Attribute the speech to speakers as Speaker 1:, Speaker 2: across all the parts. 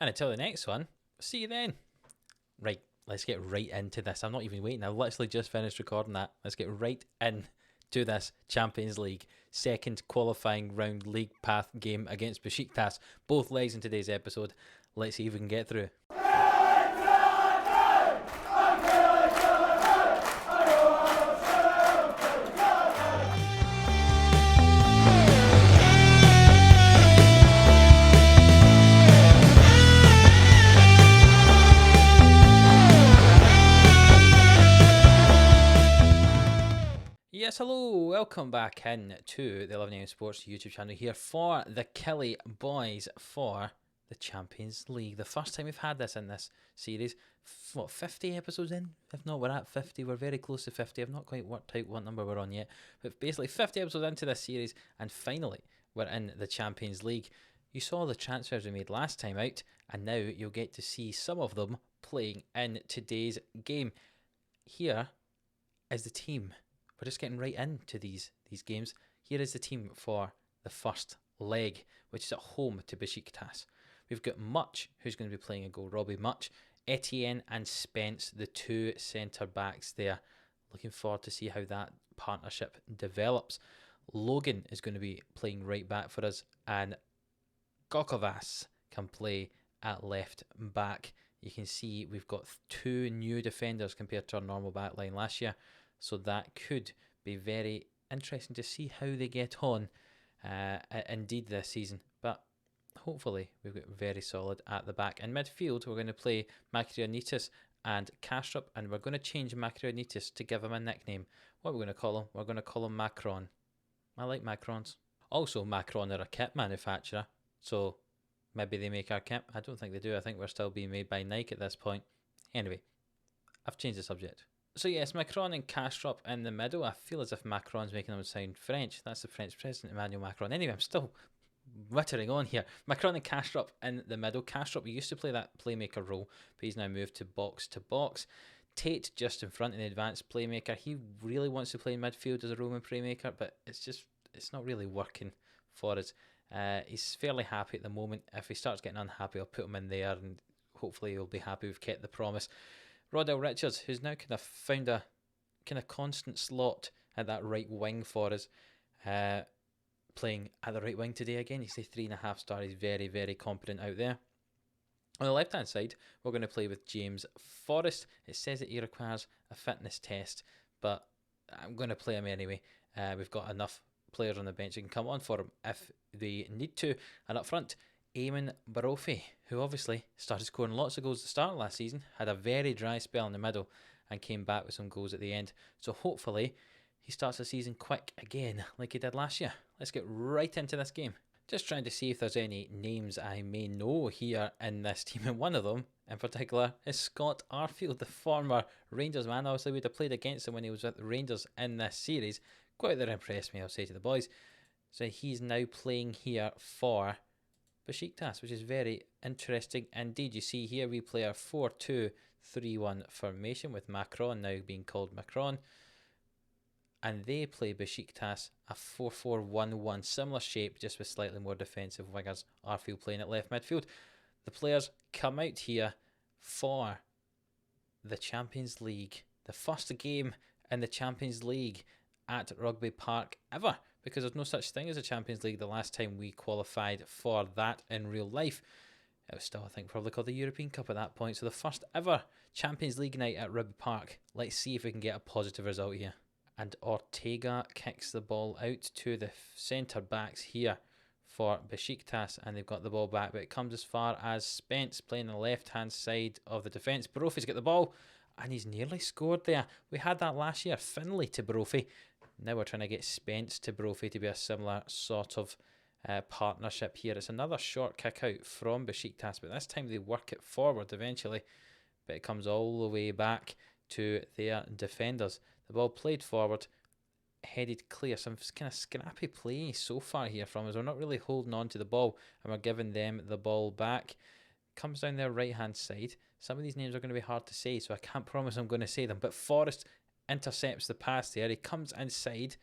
Speaker 1: And until the next one, see you then. Right, let's get right into this. I'm not even waiting. I literally just finished recording that. Let's get right into this Champions League second qualifying round league path game against Besiktas. Both legs in today's episode. Let's see if we can get through. Yes, hello, welcome back in to the 11am Sports YouTube channel here for the Killie boys for the Champions League. The first time we've had this in this series. 50 episodes in? If not, we're at 50. We're very close to 50. I've not quite worked out what number we're on yet. But basically 50 episodes into this series, and finally we're in the Champions League. You saw the transfers we made last time out, and now you'll get to see some of them playing in today's game. Here is the team. We're just getting right into these games. Here is the team for the first leg, which is at home to Besiktas. We've got Much, who's going to be playing a goal. Robbie Much, Etienne and Spence, the two centre backs there. Looking forward to see how that partnership develops. Logan is going to be playing right back for us, and Gokovas can play at left back. You can see we've got two new defenders compared to our normal back line last year. So that could be very interesting to see how they get on indeed this season. But hopefully we've got very solid at the back. In midfield, we're going to play Makrionitis and Kastrup, and we're going to change Makrionitis to give him a nickname. What are we going to call him? We're going to call him Macron. I like Macrons. Also, Macron are a kit manufacturer, so maybe they make our kit. I don't think they do. I think we're still being made by Nike at this point. Anyway, I've changed the subject. So yes, Macron and Kastrup in the middle. I feel as if Macron's making them sound French. That's the French president, Emmanuel Macron. Anyway, I'm still wittering on here. Macron and Kastrup in the middle. Kastrup used to play that playmaker role, but he's now moved to box. Tate just in front in the advanced playmaker. He really wants to play in midfield as a Roman playmaker, but it's not really working for us. He's fairly happy at the moment. If he starts getting unhappy, I'll put him in there, and hopefully he'll be happy we've kept the promise. Rodell Richards, who's now kind of found a kind of constant slot at that right wing for us, playing at the right wing today again. He's a 3.5 star. He's very, very competent out there. On the left-hand side, we're going to play with James Forrest. It says that he requires a fitness test, but I'm going to play him anyway. We've got enough players on the bench who can come on for him if they need to. And up front, Eamon Brophy, who obviously started scoring lots of goals at the start of last season, had a very dry spell in the middle and came back with some goals at the end. So hopefully he starts the season quick again like he did last year. Let's get right into this game. Just trying to see if there's any names I may know here in this team, and one of them in particular is Scott Arfield, the former Rangers man. Obviously we'd have played against him when he was with the Rangers in this series. Quite that impressed me, I'll say to the boys. So he's now playing here for Besiktas, which is very interesting indeed. You see here we play our 4-2-3-1 formation with Macron now being called Macron, and they play Besiktas a 4-4-1-1, similar shape, just with slightly more defensive wingers. Arfield playing at left midfield. The players come out here for the Champions League, the first game in the Champions League at Rugby Park ever, because there's no such thing as a Champions League. The last time we qualified for that in real life, it was still, I think, probably called the European Cup at that point. So the first ever Champions League night at Rugby Park. Let's see if we can get a positive result here. And Ortega kicks the ball out to the centre backs here for Besiktas, and they've got the ball back, but it comes as far as Spence playing the left-hand side of the defence. Brophy's got the ball, and he's nearly scored there. We had that last year, Finlay to Brophy. Now we're trying to get Spence to Brophy to be a similar sort of partnership here. It's another short kick out from Besiktas, but this time they work it forward eventually, but it comes all the way back to their defenders. The ball played forward, headed clear. Some kind of scrappy play so far here from us. We're not really holding on to the ball, and we're giving them the ball back. Comes down their right hand side. Some of these names are going to be hard to say, so I can't promise I'm going to say them, but Forrest intercepts the pass there. He comes inside.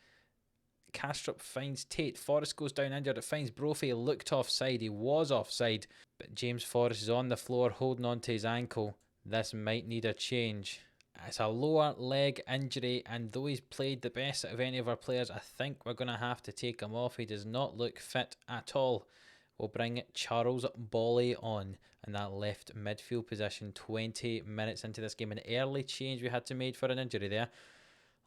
Speaker 1: Kastrup finds Tate. Forrest goes down injured. It finds Brophy. Looked offside. He was offside. But James Forrest is on the floor holding on to his ankle. This might need a change. It's a lower leg injury, and though he's played the best out of any of our players, I think we're going to have to take him off. He does not look fit at all. We'll bring Charles Bolly on in that left midfield position 20 minutes into this game. An early change we had to make for an injury there.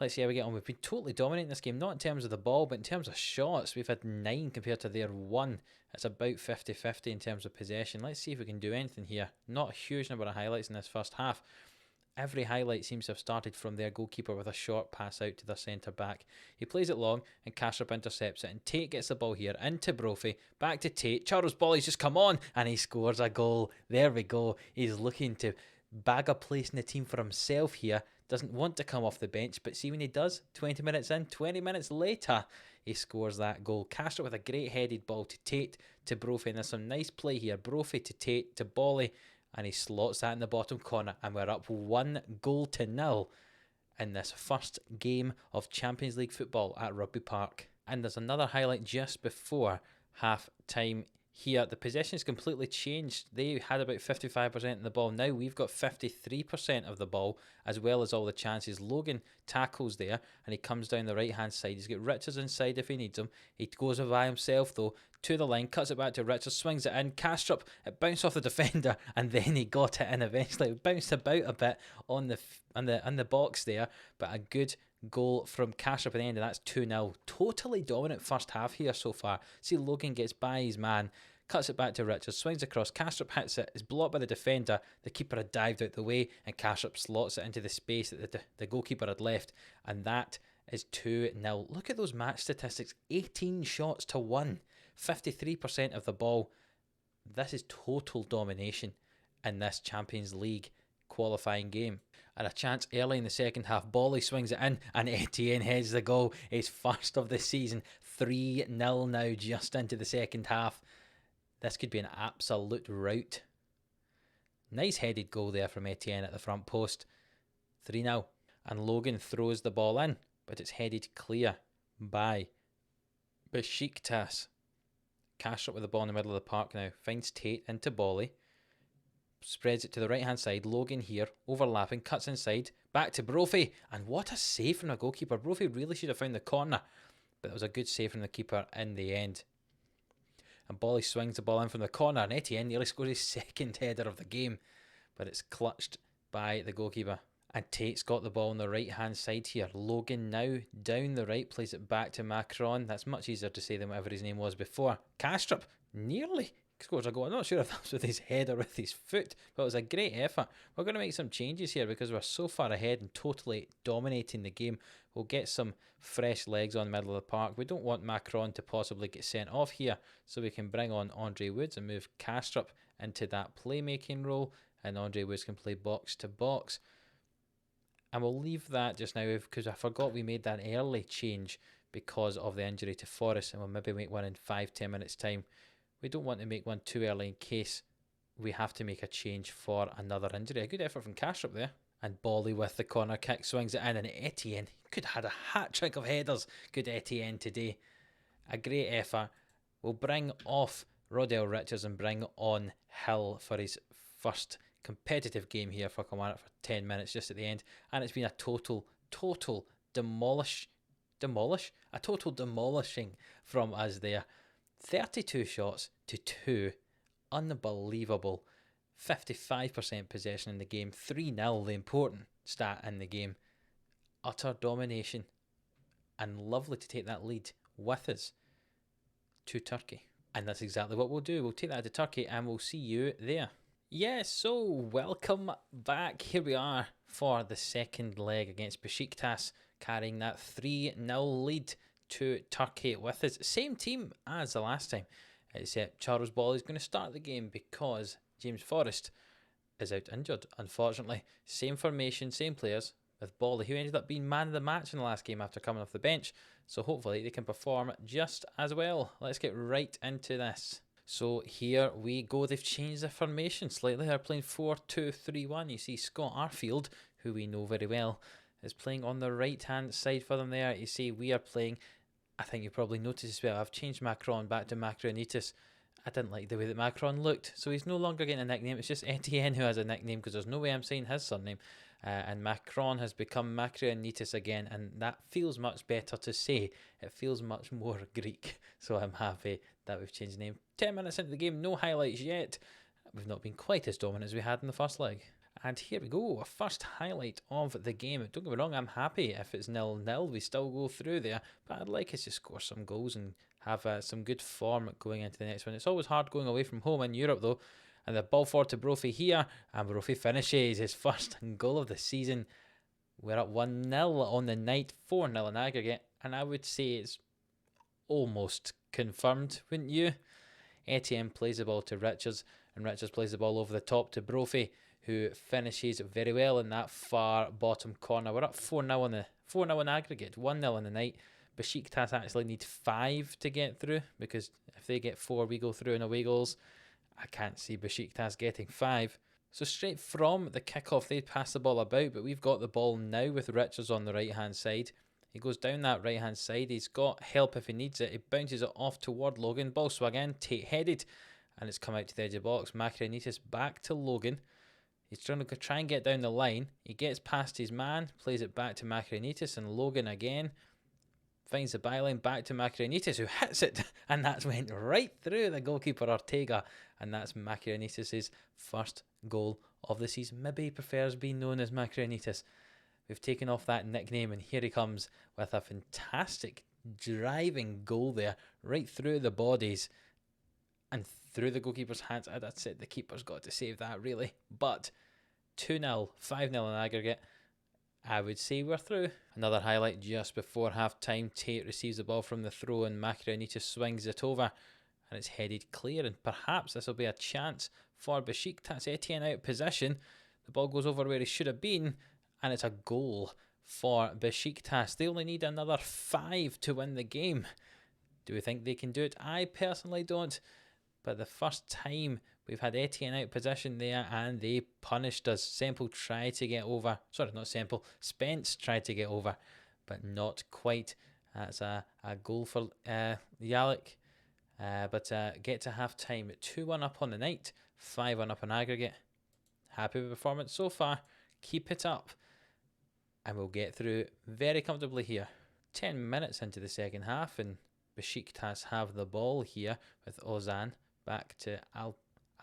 Speaker 1: Let's see how we get on. We've been totally dominating this game, not in terms of the ball, but in terms of shots. We've had 9 compared to their 1. It's about 50-50 in terms of possession. Let's see if we can do anything here. Not a huge number of highlights in this first half. Every highlight seems to have started from their goalkeeper with a short pass out to their centre back. He plays it long and Kastrup intercepts it, and Tate gets the ball here into Brophy, back to Tate. Charles Bolly's just come on and he scores a goal. There we go. He's looking to bag a place in the team for himself here. Doesn't want to come off the bench, but see when he does, 20 minutes in, 20 minutes later, he scores that goal. Kastrup with a great headed ball to Tate, to Brophy, and there's some nice play here. Brophy to Tate, to Bolly, and he slots that in the bottom corner, and we're up 1-0 in this first game of Champions League football at Rugby Park. And there's another highlight just before half time here. The possession's completely changed. They had about 55% of the ball. Now we've got 53% of the ball, as well as all the chances. Logan tackles there, and he comes down the right hand side. He's got Richards inside if he needs him. He goes by himself though to the line, cuts it back to Richards, swings it in. Kastrup, it bounced off the defender, and then he got it in eventually. It bounced about a bit on the box there, but a good goal from Kastrup at the end, and that's 2-0. Totally dominant first half here so far. See, Logan gets by his man, cuts it back to Richards, swings across, Kastrup hits it, is blocked by the defender, the keeper had dived out the way, and Kastrup slots it into the space that the goalkeeper had left, and that is 2-0. Look at those match statistics, 18 shots to 1, 53% of the ball. This is total domination in this Champions League qualifying game. And a chance early in the second half. Bolly swings it in and Etienne heads the goal. His first of the season. 3-0 now just into the second half. This could be an absolute rout. Nice headed goal there from Etienne at the front post. 3-0. And Logan throws the ball in, but it's headed clear by Besiktas. Kastrup with the ball in the middle of the park now. Finds Tate into Bolly. Spreads it to the right hand side. Logan here, overlapping, cuts inside, back to Brophy, and what a save from the goalkeeper. Brophy really should have found the corner, but it was a good save from the keeper in the end. And Bolly swings the ball in from the corner, and Etienne nearly scores his second header of the game, but it's clutched by the goalkeeper. And Tate's got the ball on the right hand side here. Logan now down the right, plays it back to Macron. That's much easier to say than whatever his name was before. Kastrup nearly scores a goal. I'm not sure if that was with his head or with his foot, but it was a great effort. We're going to make some changes here because we're so far ahead and totally dominating the game. We'll get some fresh legs on the middle of the park. We don't want Macron to possibly get sent off here, so we can bring on Andre Woods and move Kastrup into that playmaking role, and Andre Woods can play box to box. And we'll leave that just now because I forgot we made that early change because of the injury to Forrest, and we'll maybe make one in 5-10 minutes time. We don't want to make one too early in case we have to make a change for another injury. A good effort from Kastrup there. And Bolly with the corner kick swings it in, and Etienne could have had a hat-trick of headers. Good Etienne today. A great effort. We'll bring off Rodell Richards and bring on Hill for his first competitive game here for Kilmarnock for 10 minutes just at the end. And it's been a total demolishing from us there. 32 shots to 2. Unbelievable. 55% possession in the game. 3-0, the important stat in the game. Utter domination. And lovely to take that lead with us to Turkey. And that's exactly what we'll do. We'll take that to Turkey and we'll see you there. Yes, so welcome back. Here we are for the second leg against Besiktas, carrying that 3-0 lead to Turkey with us. Same team as the last time, except Charles Bolly is going to start the game because James Forrest is out injured, unfortunately. Same formation, same players, with Bolly, who ended up being man of the match in the last game after coming off the bench. So hopefully they can perform just as well. Let's get right into this. So here we go. They've changed the formation slightly. They're playing 4-2-3-1. You see Scott Arfield, who we know very well, is playing on the right-hand side for them there. You see we are playing, I think you probably noticed as well, I've changed Macron back to Macronitis, I didn't like the way that Macron looked, so he's no longer getting a nickname. It's just Etienne who has a nickname because there's no way I'm saying his surname. And Macron has become Macrianitis again, and that feels much better to say. It feels much more Greek, so I'm happy that we've changed the name. 10 minutes into the game, no highlights yet. We've not been quite as dominant as we had in the first leg. And here we go, a first highlight of the game. Don't get me wrong, I'm happy if it's 0-0. We still go through there, but I'd like us to score some goals and have some good form going into the next one. It's always hard going away from home in Europe though. And the ball forward to Brophy here, and Brophy finishes his first goal of the season. We're up 1-0 on the night, 4-0 in aggregate, and I would say it's almost confirmed, wouldn't you? Etienne plays the ball to Richards, and Richards plays the ball over the top to Brophy, who finishes very well in that far bottom corner. We're up 4-0 on the 4-0 in aggregate, 1-0 on the night. Besiktas actually need 5 to get through, because if they get 4, we go through in away goals. I can't see Besiktas getting 5. So straight from the kickoff, they pass the ball about, but we've got the ball now with Richards on the right-hand side. He goes down that right-hand side. He's got help if he needs it. He bounces it off toward Logan. Ball swung in, Tate-headed, and it's come out to the edge of the box. Macrianitis back to Logan. He's trying to try and get down the line. He gets past his man, plays it back to Macrianitis, and Logan again finds the byline back to Macrianitis, who hits it, and that's went right through the goalkeeper Ortega, and that's Macrianitis' first goal of the season. Maybe he prefers being known as Macrianitis. We've taken off that nickname, and here he comes with a fantastic driving goal there, right through the bodies and through the goalkeeper's hands. That's it, the keeper's got to save that really, but 2-0, 5-0 in aggregate. I would say we're through. Another highlight just before half time. Tate receives the ball from the throw and Macrianitis swings it over and it's headed clear, and perhaps this will be a chance for Besiktas. Etienne out of position. The ball goes over where he should have been and it's a goal for Besiktas. They only need another 5 to win the game. Do we think they can do it? I personally don't. But the first time we've had Etienne out of position there and they punished us. Semple tried to get over. Sorry, not Semple. Spence tried to get over, but not quite. That's a goal for Yalik. But get to half time. 2-1 up on the night. 5-1 up on aggregate. Happy with performance so far. Keep it up. And we'll get through very comfortably here. 10 minutes into the second half and Besiktas have the ball here with Ozan back to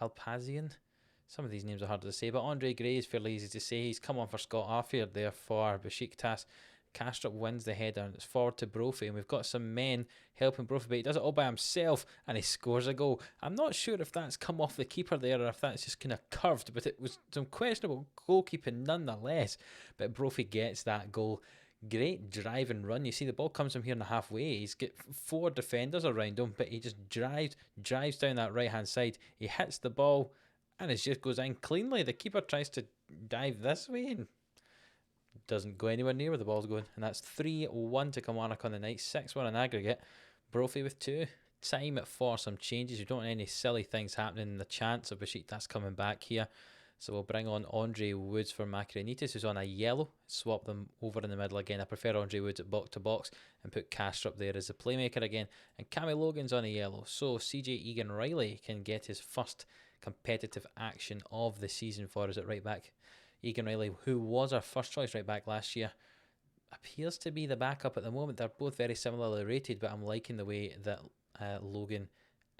Speaker 1: Alpazian. Some of these names are hard to say, but Andre Gray is fairly easy to say. He's come on for Scott Arfield there for Besiktas. Kastrup wins the header and it's forward to Brophy, and we've got some men helping Brophy, but he does it all by himself and he scores a goal. I'm not sure if that's come off the keeper there or if that's just kind of curved, but it was some questionable goalkeeping nonetheless. But Brophy gets that goal. Great drive and run. You see the ball comes from here in the halfway. He's got 4 defenders around him, but he just drives down that right hand side. He hits the ball and it just goes in cleanly. The keeper tries to dive this way and doesn't go anywhere near where the ball's going. And that's 3-1 to Kilmarnock on the night. 6-1 in aggregate. Brophy with 2. Time for some changes. We don't want any silly things happening in the chance of Besiktas coming back here. So we'll bring on Andre Woods for Macrianitis, who's on a yellow. Swap them over in the middle again. I prefer Andre Woods at box to box and put Kastrup there as a playmaker again. And Cammy Logan's on a yellow. So CJ Egan Riley can get his first competitive action of the season for us at right back. Egan Riley, who was our first choice right back last year, appears to be the backup at the moment. They're both very similarly rated, but I'm liking the way that Logan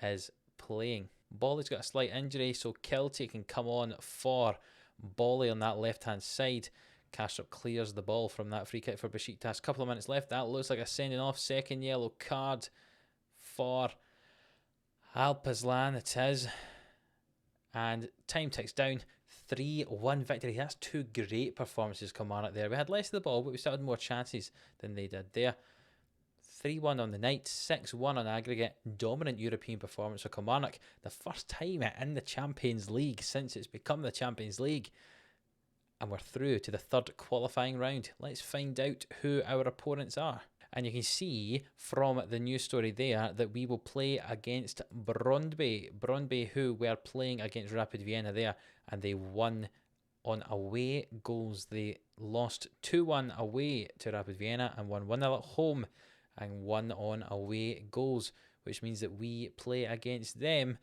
Speaker 1: is playing. Bolly's got a slight injury, so Kiltie can come on for Bolly on that left-hand side. Kastrup clears the ball from that free kick for Besiktas. Couple of minutes left. That looks like a sending off. Second yellow card for Alpazlan. It is. And time ticks down. 3-1 victory. That's 2 great performances come on it there. We had less of the ball, but we still had more chances than they did there. 3-1 on the night, 6-1 on aggregate. Dominant European performance for Kilmarnock. The first time in the Champions League since it's become the Champions League. And we're through to the third qualifying round. Let's find out who our opponents are. And you can see from the news story there that we will play against Brøndby. Brøndby, who were playing against Rapid Vienna there, and they won on away goals. They lost 2-1 away to Rapid Vienna and won 1-0 at home and won on away goals. which means that we play against them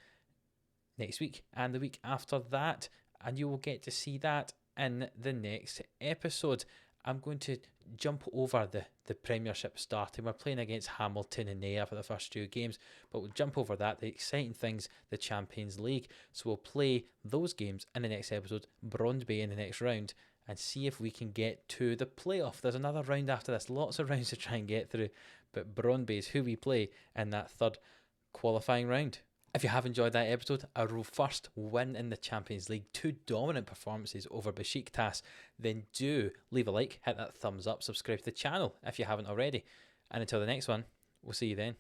Speaker 1: next week and the week after that, and you will get to see that in the next episode. I'm going to jump over the Premiership starting. We're playing against Hamilton and Ayr for the first 2 games, but we'll jump over that. The exciting things, the Champions League. So we'll play those games in the next episode, Brondby in the next round, and see if we can get to the playoff. There's another round after this, lots of rounds to try and get through, but Brondby is who we play in that third qualifying round. If you have enjoyed that episode, our first win in the Champions League, 2 dominant performances over Besiktas, then do leave a like, hit that thumbs up, subscribe to the channel if you haven't already. And until the next one, we'll see you then.